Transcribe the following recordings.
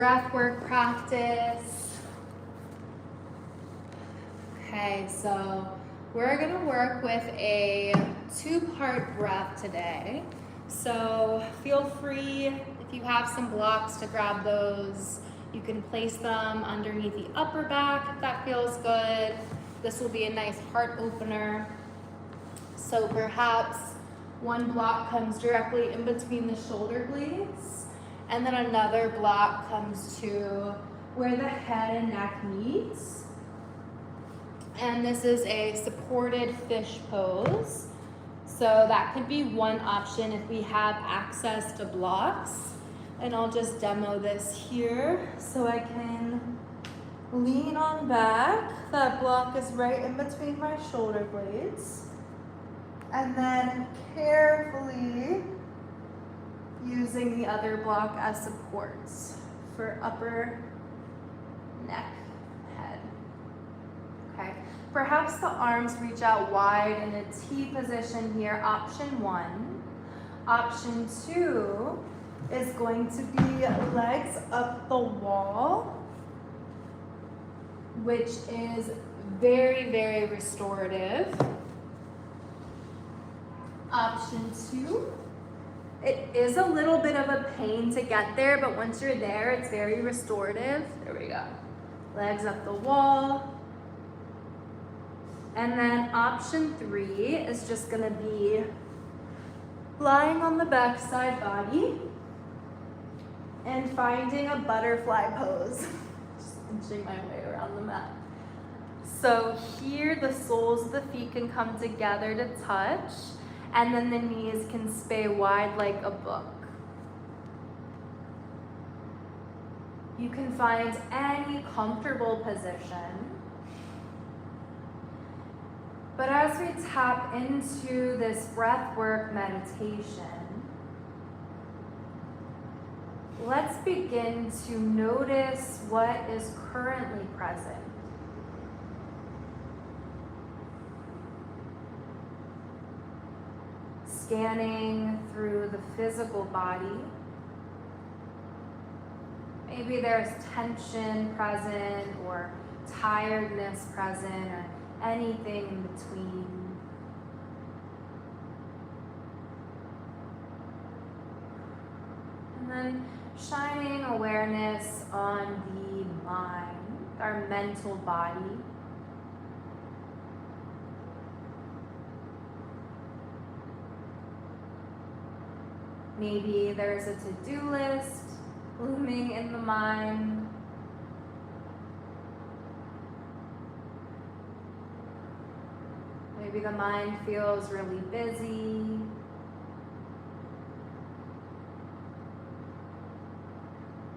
breathwork practice. Okay, so we're gonna work with a two-part breath today. So feel free, if you have some blocks, to grab those. You can place them underneath the upper back if that feels good. This will be a nice heart opener. So perhaps one block comes directly in between the shoulder blades, and then another block comes to where the head and neck meets. And this is a supported fish pose. So that could be one option if we have access to blocks. And I'll just demo this here so I can lean on back. That block is right in between my shoulder blades. And then carefully using the other block as supports for upper neck, head. Okay, perhaps the arms reach out wide in a T position here, option one. Option two is going to be legs up the wall, which is very, very restorative. Option two, it is a little bit of a pain to get there, but once you're there, it's very restorative. There we go. Legs up the wall. And then option three is just gonna be lying on the backside body and finding a butterfly pose. Just inching my way around the mat. So here the soles of the feet can come together to touch, and then the knees can sway wide like a book. You can find any comfortable position. But as we tap into this breathwork meditation, let's begin to notice what is currently present. Scanning through the physical body. Maybe there's tension present or tiredness present or anything in between. And then shining awareness on the mind, our mental body. Maybe there's a to-do list looming in the mind. Maybe the mind feels really busy.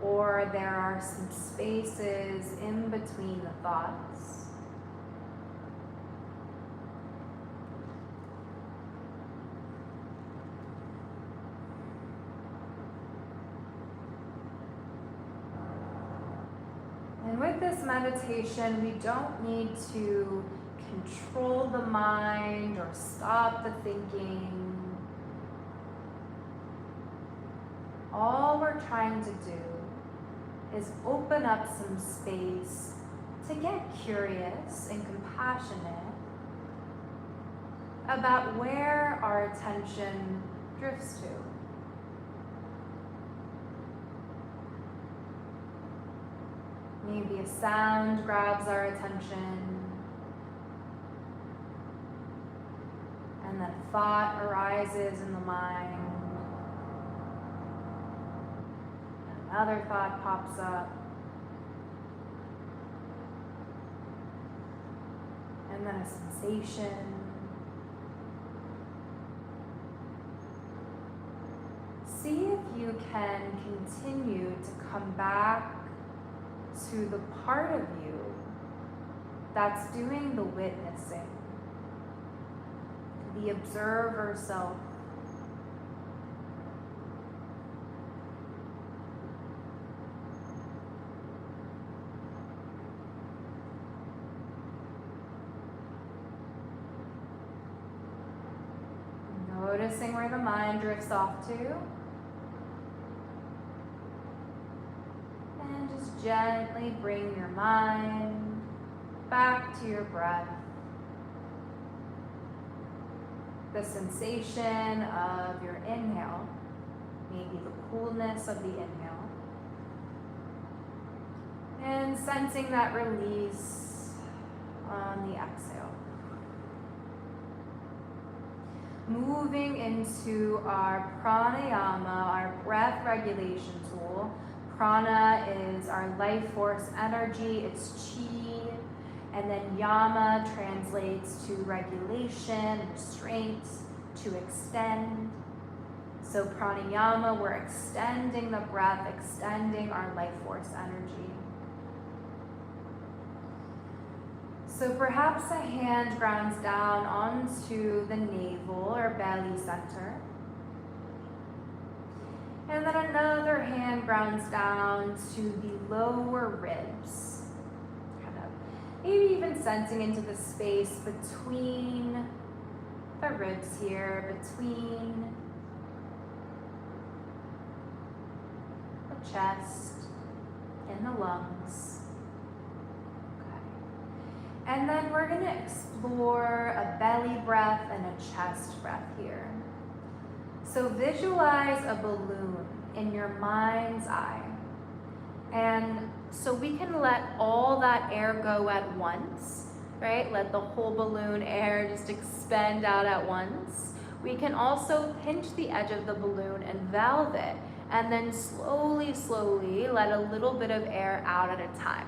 Or there are some spaces in between the thoughts. And with this meditation, we don't need to control the mind or stop the thinking. All we're trying to do is open up some space to get curious and compassionate about where our attention drifts to. Maybe a sound grabs our attention, and then a thought arises in the mind. Another thought pops up. And then a sensation. See if you can continue to come back to the part of you that's doing the witnessing, the observer self. Noticing where the mind drifts off to. And gently bring your mind back to your breath. The sensation of your inhale, maybe the coolness of the inhale, and sensing that release on the exhale. Moving into our pranayama, our breath regulation tool. Prana is our life force energy, it's chi, and then yama translates to regulation, restraint, to extend. So pranayama, we're extending the breath, extending our life force energy. So perhaps a hand grounds down onto the navel or belly center. And then another hand grounds down to the lower ribs. Kind of maybe even sensing into the space between the ribs here, between the chest and the lungs. And then we're going to explore a belly breath and a chest breath here. So visualize a balloon in your mind's eye. And so we can let all that air go at once, right? Let the whole balloon air just expand out at once. We can also pinch the edge of the balloon and valve it, and then slowly, slowly let a little bit of air out at a time.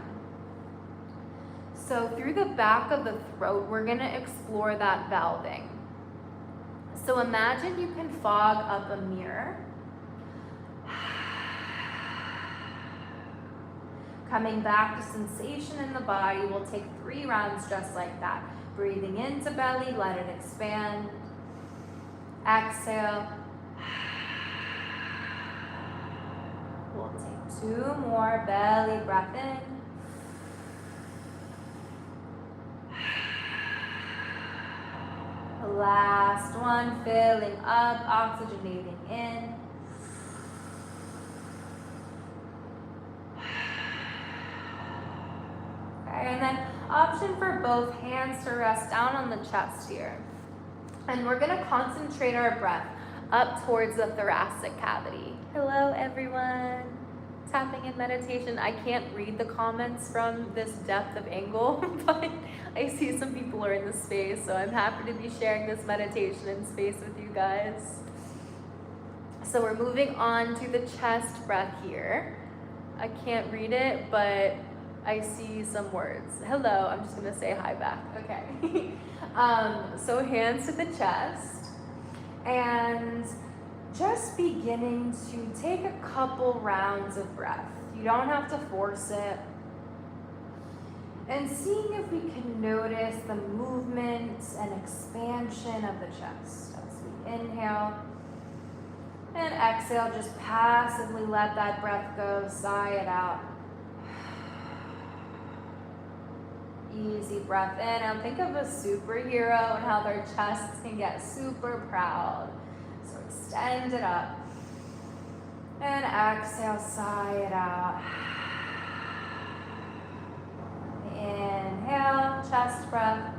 So through the back of the throat, we're going to explore that valving. So imagine you can fog up a mirror. Coming back to sensation in the body, we'll take 3 rounds just like that. Breathing into belly, let it expand. Exhale. We'll take 2 more, belly breath in. Last one, filling up, oxygenating in. Okay, and then option for both hands to rest down on the chest here. And we're gonna concentrate our breath up towards the thoracic cavity. Hello everyone, tapping in meditation. I can't read the comments from this depth of angle, but I see some people are in the space, so I'm happy to be sharing this meditation in space with you guys. So we're moving on to the chest breath here. I can't read it, but I see some words. Hello, I'm just gonna say hi back. Okay. So hands to the chest, and just beginning to take a couple rounds of breath. You don't have to force it. And seeing if we can notice the movement and expansion of the chest as we inhale and exhale. Just passively let that breath go, sigh it out. Easy breath in. And think of a superhero and how their chests can get super proud. So extend it up. And exhale, sigh it out. Inhale, chest breath.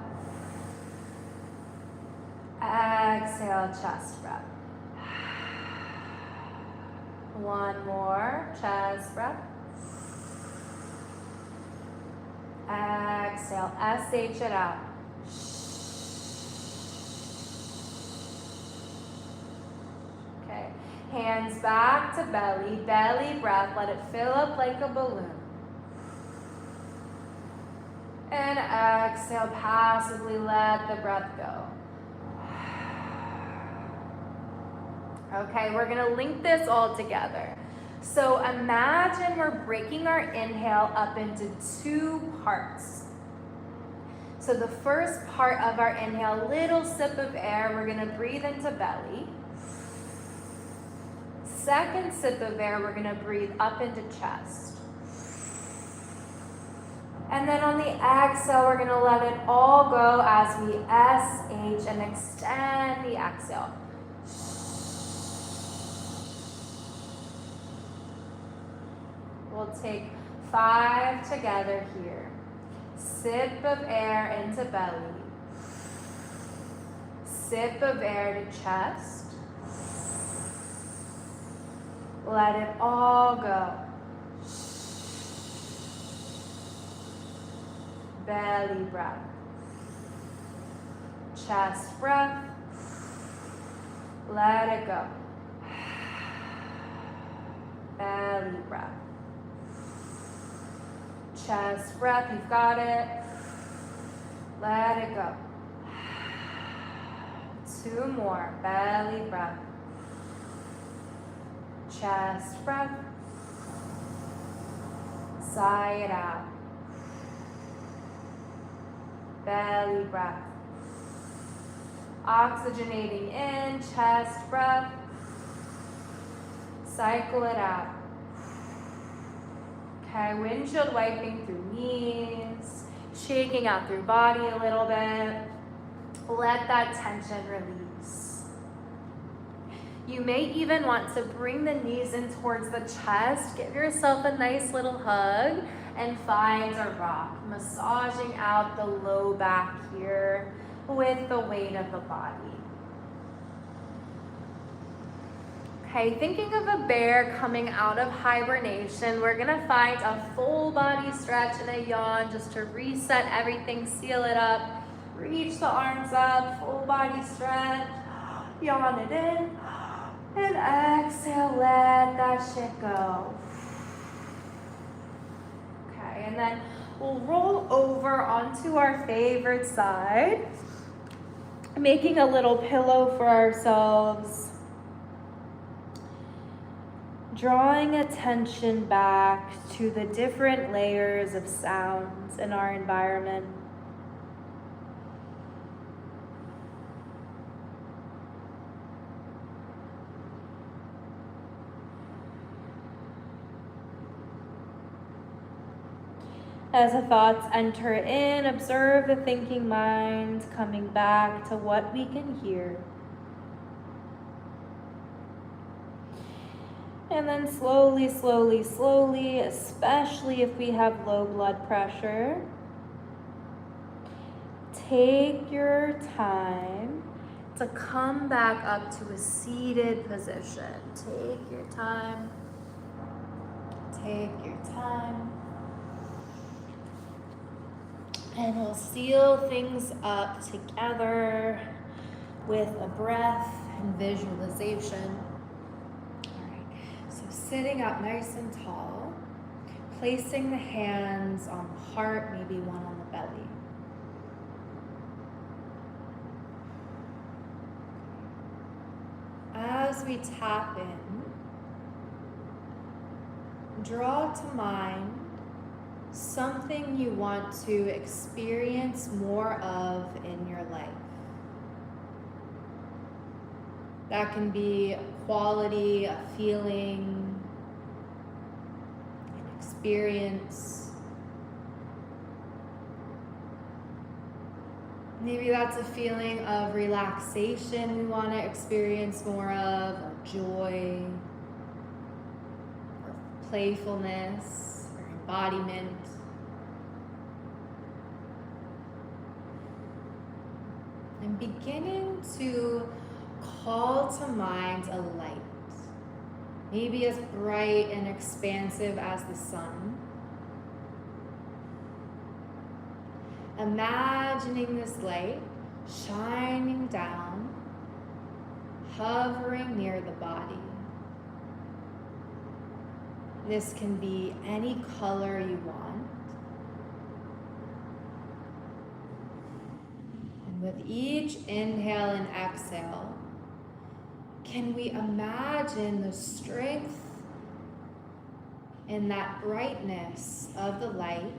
Exhale, chest breath. One more, chest breath. Exhale, SH it out. Okay, hands back to belly, belly breath. Let it fill up like a balloon. And exhale, passively let the breath go. Okay, we're gonna link this all together. So imagine we're breaking our inhale up into 2 parts. So the first part of our inhale, little sip of air, we're gonna breathe into belly. Second sip of air, we're gonna breathe up into chest. And then on the exhale, we're gonna let it all go as we SH and extend the exhale. We'll take 5 together here. Sip of air into belly. Sip of air to chest. Let it all go. Belly breath. Chest breath. Let it go. Belly breath. Chest breath, you've got it. Let it go. 2 more. Belly breath. Chest breath. Sigh it out. Belly breath. Oxygenating in, chest breath. Cycle it out. Okay, windshield wiping through knees, shaking out through body a little bit. Let that tension release. You may even want to bring the knees in towards the chest. Give yourself a nice little hug and find a rock, massaging out the low back here with the weight of the body. Okay, thinking of a bear coming out of hibernation, we're gonna find a full body stretch and a yawn just to reset everything, seal it up. Reach the arms up, full body stretch, yawn it in, and exhale, let that shit go. Okay, and then we'll roll over onto our favorite side, making a little pillow for ourselves, drawing attention back to the different layers of sounds in our environment. As the thoughts enter in, observe the thinking mind coming back to what we can hear. And then slowly, slowly, slowly, especially if we have low blood pressure, take your time to come back up to a seated position. Take your time. Take your time. And we'll seal things up together with a breath and visualization. All right, so sitting up nice and tall, placing the hands on the heart, maybe one on the belly. As we tap in, draw to mind something you want to experience more of in your life. That can be a quality, a feeling, an experience. Maybe that's a feeling of relaxation we want to experience more of, or joy, or playfulness, or embodiment. And beginning to call to mind a light, maybe as bright and expansive as the sun. Imagining this light shining down, hovering near the body. This can be any color you want. And with each inhale and exhale, can we imagine the strength and that brightness of the light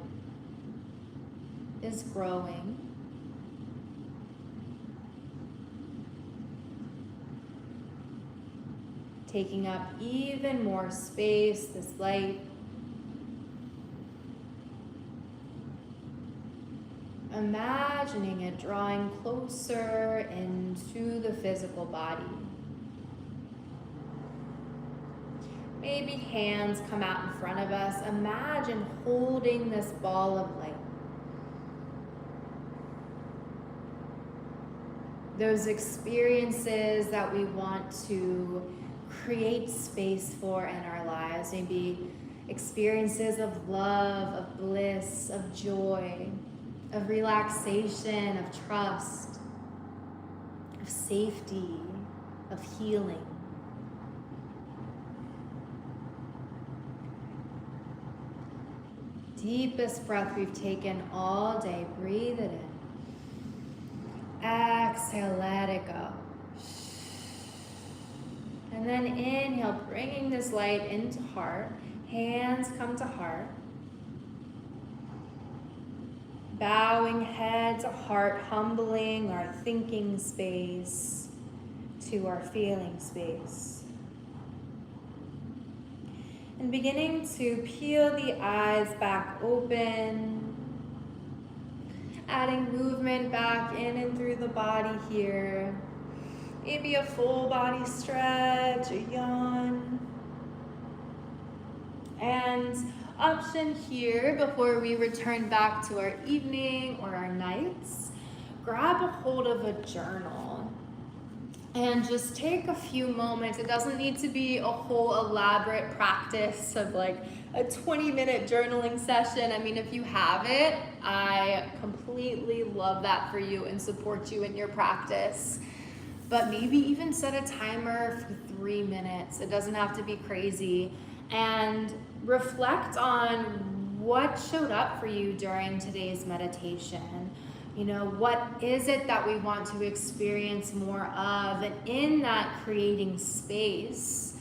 is growing. Taking up even more space, this light. Imagining it drawing closer into the physical body. Maybe hands come out in front of us. Imagine holding this ball of light. Those experiences that we want to create space for in our lives, maybe experiences of love, of bliss, of joy, of relaxation, of trust, of safety, of healing. Deepest breath we've taken all day. Breathe it in. Exhale, let it go. And then inhale, bringing this light into heart. Hands come to heart. Bowing head to heart, humbling our thinking space to our feeling space. And beginning to peel the eyes back open. Adding movement back in and through the body here. Maybe a full body stretch, a yawn. And option here before we return back to our evening or our nights, grab a hold of a journal and just take a few moments. It doesn't need to be a whole elaborate practice of like a 20-minute journaling session. I mean, if you have it, I completely love that for you and support you in your practice. But maybe even set a timer for 3 minutes. It doesn't have to be crazy. And reflect on what showed up for you during today's meditation. You know, what is it that we want to experience more of? And in that creating space,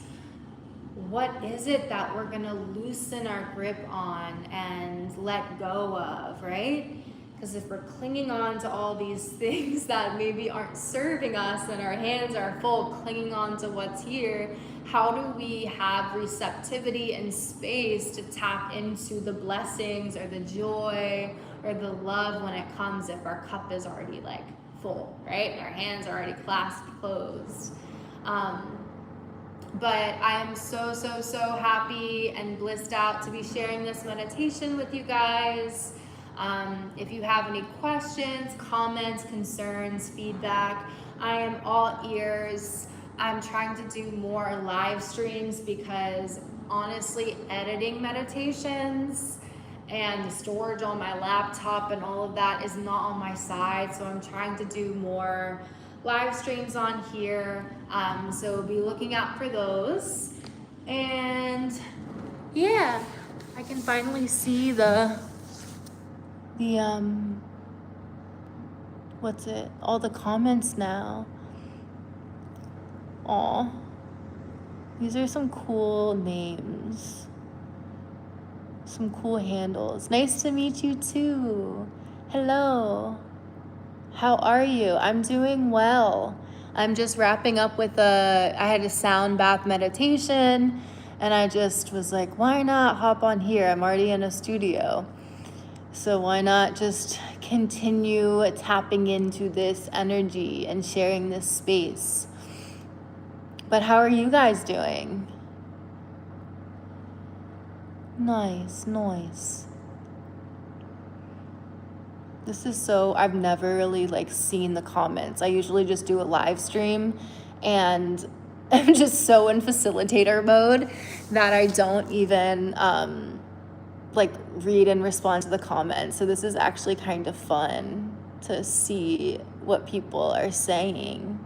what is it that we're gonna loosen our grip on and let go of, right? Because if we're clinging on to all these things that maybe aren't serving us and our hands are full clinging on to what's here, how do we have receptivity and space to tap into the blessings or the joy or the love when it comes if our cup is already like full, right? And our hands are already clasped closed. But I am so happy and blissed out to be sharing this meditation with you guys. If you have any questions, comments, concerns, feedback, I am all ears. I'm trying to do more live streams because honestly, editing meditations and the storage on my laptop and all of that is not on my side. So I'm trying to do more live streams on here. So be looking out for those. And yeah, I can finally see all the comments now. Aw, these are some cool names, some cool handles. Nice to meet you too. Hello, how are you? I'm doing well. I'm just wrapping up with I had a sound bath meditation and I just was like, why not hop on here? I'm already in a studio. So why not just continue tapping into this energy and sharing this space? But how are you guys doing? Nice. This is I've never really seen the comments. I usually just do a live stream and I'm just so in facilitator mode that I don't even read and respond to the comments. So this is actually kind of fun to see what people are saying.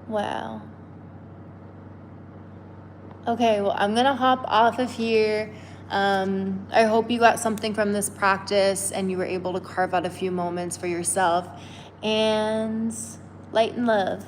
Wow. Okay, well, I'm gonna hop off of here. I hope you got something from this practice and you were able to carve out a few moments for yourself. And light and love.